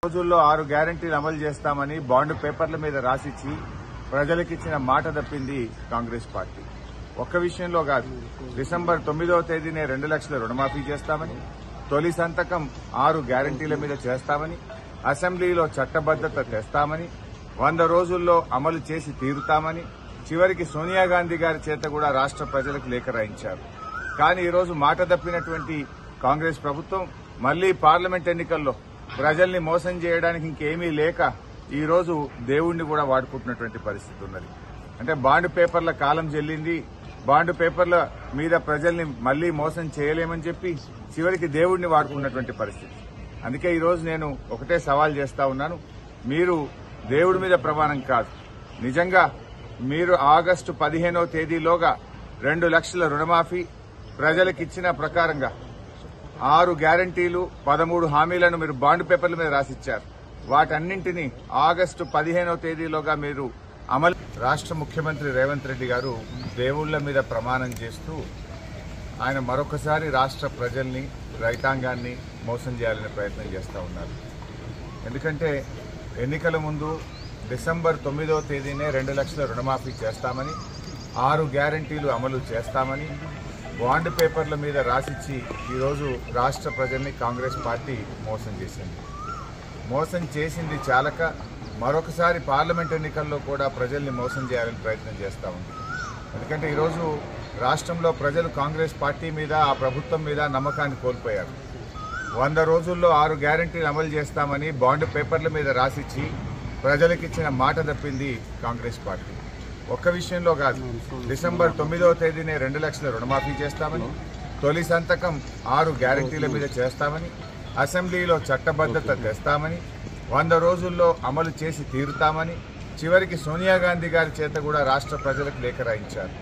రోజుల్లో 6 గ్యారెంటీలు అమలు చేస్తామని బాండ్ పేపర్ల మీద రాసిచ్చి ప్రజలకిచ్చిన మాట తప్పింది కాంగ్రెస్ పార్టీ. ఒక్క విషయంలో కాదు, డిసెంబర్ 9వ తేదీనే 2 లక్షల రుణమాఫీ చేస్తామని, తొలి సంతకం 6 గ్యారెంటీల మీద చేస్తామని, అసెంబ్లీలో చట్టబద్దత తెస్తామని, 100 రోజుల్లో అమలు చేసి తీరుతామని, చివరికి సోనియా గాంధీ గారి చేత కూడా రాష్ట్ర ప్రజలకు లేఖ రాయించారు. కానీ ఈరోజు మాట తప్పినటువంటి కాంగ్రెస్ ప్రభుత్వం మళ్లీ పార్లమెంట్ ఎన్నికల్లో ప్రజల్ని మోసం చేయడానికి ఇంకేమీ లేక ఈరోజు దేవుణ్ణి కూడా వాడుకుంటున్నటువంటి పరిస్థితి ఉన్నది. అంటే బాండ్ పేపర్ల కాలం చెల్లింది, బాండ్ పేపర్ల మీద ప్రజల్ని మళ్లీ మోసం చేయలేమని చెప్పి చివరికి దేవుణ్ణి వాడుకున్నటువంటి పరిస్థితి. అందుకే ఈరోజు నేను ఒకటే సవాల్ చేస్తా ఉన్నాను, మీరు దేవుడి మీద ప్రమాణం కాదు, నిజంగా మీరు ఆగస్టు 15వ తేదీలోగా 2 లక్షల రుణమాఫీ ప్రజలకిచ్చిన ప్రకారంగా 6 గ్యారంటీలు 13 హామీలను మీరు బాండ్ పేపర్ల మీద రాసిచ్చారు. వాటన్నింటినీ ఆగస్టు 15వ తేదీలోగా మీరు అమలు. రాష్ట్ర ముఖ్యమంత్రి రేవంత్ రెడ్డి గారు దేవుళ్ల మీద ప్రమాణం చేస్తూ ఆయన మరొకసారి రాష్ట్ర ప్రజల్ని, రైతాంగాన్ని మోసం చేయాలనే ప్రయత్నం చేస్తూ ఉన్నారు. ఎందుకంటే ఎన్నికల ముందు డిసెంబర్ 9వ తేదీనే 2 లక్షల రుణమాఫీ చేస్తామని, 6 గ్యారంటీలు అమలు చేస్తామని బాండ్ పేపర్ల మీద రాసిచ్చి ఈరోజు రాష్ట్ర ప్రజల్ని కాంగ్రెస్ పార్టీ మోసం చేసింది. మోసం చేసింది చాలక మరొకసారి పార్లమెంట్ ఎన్నికల్లో కూడా ప్రజల్ని మోసం చేయాలని ప్రయత్నం చేస్తూ ఉంది. ఎందుకంటే ఈరోజు రాష్ట్రంలో ప్రజలు కాంగ్రెస్ పార్టీ మీద, ఆ ప్రభుత్వం మీద నమ్మకాన్ని కోల్పోయారు. 100 రోజుల్లో 6 గ్యారంటీలు అమలు చేస్తామని బాండ్ పేపర్ల మీద రాసిచ్చి ప్రజలకిచ్చిన మాట తప్పింది కాంగ్రెస్ పార్టీ. ఒక్క విషయంలో కాదు, డిసెంబర్ 9వ తేదీనే 2 లక్షల రుణమాఫీ చేస్తామని, తొలి సంతకం 6 గ్యారంటీల మీద చేస్తామని, అసెంబ్లీలో చట్టబద్దత తెస్తామని, 100 రోజుల్లో అమలు చేసి తీరుతామని, చివరికి సోనియా గాంధీ గారి చేత కూడా రాష్ట్ర ప్రజలకు లేఖ రాయించారు.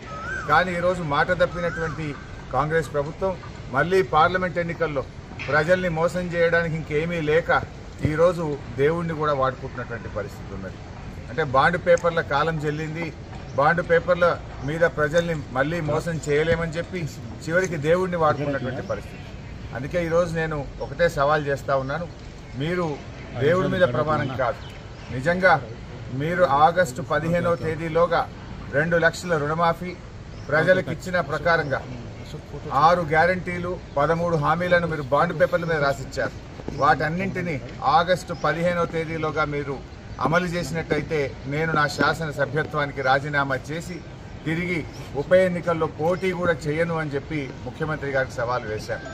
కానీ ఈరోజు మాట తప్పినటువంటి కాంగ్రెస్ ప్రభుత్వం మళ్లీ పార్లమెంట్ ఎన్నికల్లో ప్రజల్ని మోసం చేయడానికి ఇంకేమీ లేక ఈరోజు దేవుణ్ణి కూడా వాడుకుంటున్నటువంటి పరిస్థితి ఉన్నది. అంటే బాండ్ పేపర్ల కాలం చెల్లింది, బాండ్ పేపర్ల మీద ప్రజల్ని మళ్లీ మోసం చేయలేమని చెప్పి చివరికి దేవుణ్ణి వాడుకున్నటువంటి పరిస్థితి. అందుకే ఈరోజు నేను ఒకటే సవాల్ చేస్తా ఉన్నాను, మీరు దేవుడి మీద ప్రమాణం కాదు, నిజంగా మీరు ఆగస్టు 15వ తేదీలోగా 2 లక్షల రుణమాఫీ ప్రజలకిచ్చిన ప్రకారంగా 6 గ్యారంటీలు 13 హామీలను మీరు బాండ్ పేపర్ల మీద రాసిచ్చారు. వాటన్నింటినీ ఆగస్టు 15వ తేదీలోగా మీరు అమలు చేసినట్టయితే నేను నా శాసన సభ్యత్వానికి రాజీనామా చేసి తిరిగి ఉప ఎన్నికల్లో పోటీ కూడా చేయను అని చెప్పి ముఖ్యమంత్రి గారికి సవాల్ వేశారు.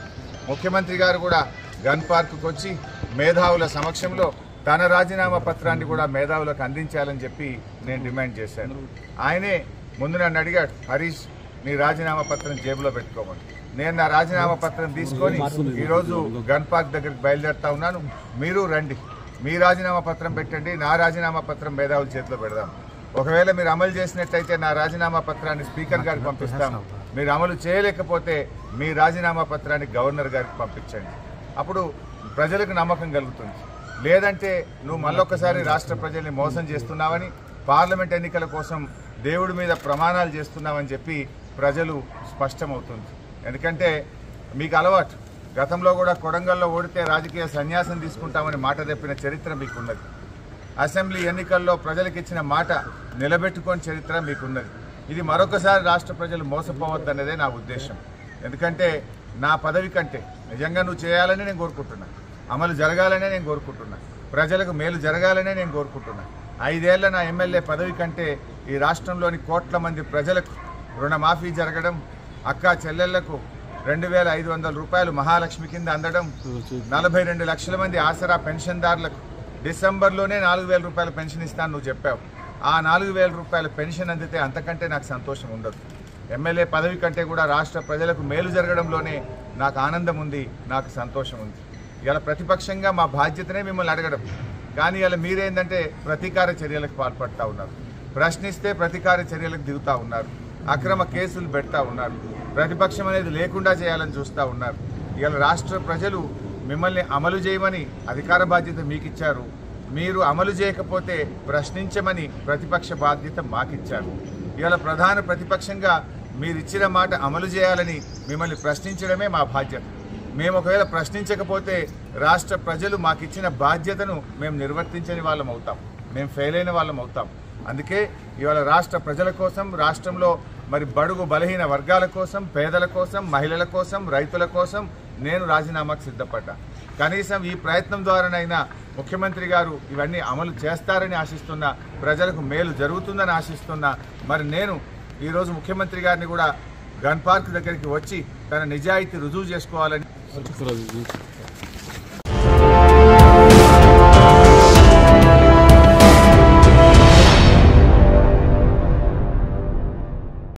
ముఖ్యమంత్రి గారు కూడా గన్ పార్కుకు వచ్చి మేధావుల సమక్షంలో తన రాజీనామా పత్రాన్ని కూడా మేధావులకు అందించాలని చెప్పి నేను డిమాండ్ చేశాను. ఆయనే ముందు నన్ను అడిగాడు, హరీష్ నీ రాజీనామా పత్రం జేబులో పెట్టుకోమని. నేను నా రాజీనామా పత్రం తీసుకొని ఈరోజు గన్ పార్క్ దగ్గరికి బయలుదేరుతా ఉన్నాను, మీరు రండి, మీ రాజీనామా పత్రం పెట్టండి, నా రాజీనామా పత్రం మేధావుల చేతిలో పెడదాం. ఒకవేళ మీరు అమలు చేసినట్టయితే నా రాజీనామా పత్రాన్ని స్పీకర్ గారికి పంపిస్తాను, మీరు అమలు చేయలేకపోతే మీ రాజీనామా పత్రాన్ని గవర్నర్ గారికి పంపించండి. అప్పుడు ప్రజలకు నమ్మకం కలుగుతుంది. లేదంటే నువ్వు మళ్ళొక్కసారి రాష్ట్ర ప్రజల్ని మోసం చేస్తున్నావని, పార్లమెంట్ ఎన్నికల కోసం దేవుడి మీద ప్రమాణాలు చేస్తున్నావని చెప్పి ప్రజలు స్పష్టమవుతుంది. ఎందుకంటే మీకు అలవాటు, గతంలో కూడా కొడంగల్లో ఓడితే రాజకీయ సన్యాసం తీసుకుంటామని మాట తప్పిన చరిత్ర మీకున్నది. అసెంబ్లీ ఎన్నికల్లో ప్రజలకిచ్చిన మాట నిలబెట్టుకోని చరిత్ర మీకున్నది. ఇది మరొకసారి రాష్ట్ర ప్రజలు మోసపోవద్దన్నదే నా ఉద్దేశం. ఎందుకంటే నా పదవి కంటే నిజంగా నువ్వు చేయాలని నేను కోరుకుంటున్నా, అమలు జరగాలనే నేను కోరుకుంటున్నా, ప్రజలకు మేలు జరగాలనే నేను కోరుకుంటున్నా. 5 ఏళ్ల నా ఎమ్మెల్యే పదవి కంటే ఈ రాష్ట్రంలోని కోట్ల మంది ప్రజలకు రుణమాఫీ జరగడం, అక్కా చెల్లెళ్లకు 2,500 రూపాయలు మహాలక్ష్మి కింద అందడం, 42 లక్షల మంది ఆసరా పెన్షన్దారులకు డిసెంబర్లోనే 4,000 రూపాయల పెన్షన్ ఇస్తాను నువ్వు చెప్పావు. ఆ 4,000 రూపాయల పెన్షన్ అందితే అంతకంటే నాకు సంతోషం ఉండదు. ఎమ్మెల్యే పదవి కంటే కూడా రాష్ట్ర ప్రజలకు మేలు జరగడంలోనే నాకు ఆనందం ఉంది, నాకు సంతోషం ఉంది. ఇలా ప్రతిపక్షంగా మా బాధ్యతనే మిమ్మల్ని అడగడం, కానీ ఇలా మీరేందంటే ప్రతీకార చర్యలకు పాల్పడతా ఉన్నారు, ప్రశ్నిస్తే ప్రతీకార చర్యలకు దిగుతూ ఉన్నారు, అక్రమ కేసులు పెడతా ఉన్నారు, ప్రతిపక్షం అనేది లేకుండా చేయాలని చూస్తూ ఉన్నారు. ఇలా రాష్ట్ర ప్రజలు మిమ్మల్ని అమలు చేయమని అధికార బాధ్యత మీకు ఇచ్చారు, మీరు అమలు చేయకపోతే ప్రశ్నించమని ప్రతిపక్ష బాధ్యత మాకిచ్చారు. ఇలా ప్రధాన ప్రతిపక్షంగా మీరు ఇచ్చిన మాట అమలు చేయాలని మిమ్మల్ని ప్రశ్నించడమే మా బాధ్యత. మేము ఒకవేళ ప్రశ్నించకపోతే రాష్ట్ర ప్రజలు మాకిచ్చిన బాధ్యతను మేము నిర్వర్తించని వాళ్ళం అవుతాం, మేము ఫెయిల్ అయిన వాళ్ళం అవుతాం. అందుకే ఇవాళ రాష్ట్ర ప్రజల కోసం, రాష్ట్రంలో మరి బడుగు బలహీన వర్గాల కోసం, పేదల కోసం, మహిళల కోసం, రైతుల కోసం నేను రాజీనామాకు సిద్ధపడ్డా. కనీసం ఈ ప్రయత్నం ద్వారానైనా ముఖ్యమంత్రి గారు ఇవన్నీ అమలు చేస్తారని ఆశిస్తున్నా, ప్రజలకు మేలు జరుగుతుందని ఆశిస్తున్నా. మరి నేను ఈరోజు ముఖ్యమంత్రి గారిని కూడా గన్ పార్క్ దగ్గరికి వచ్చి తన నిజాయితీ రుజువు చేసుకోవాలని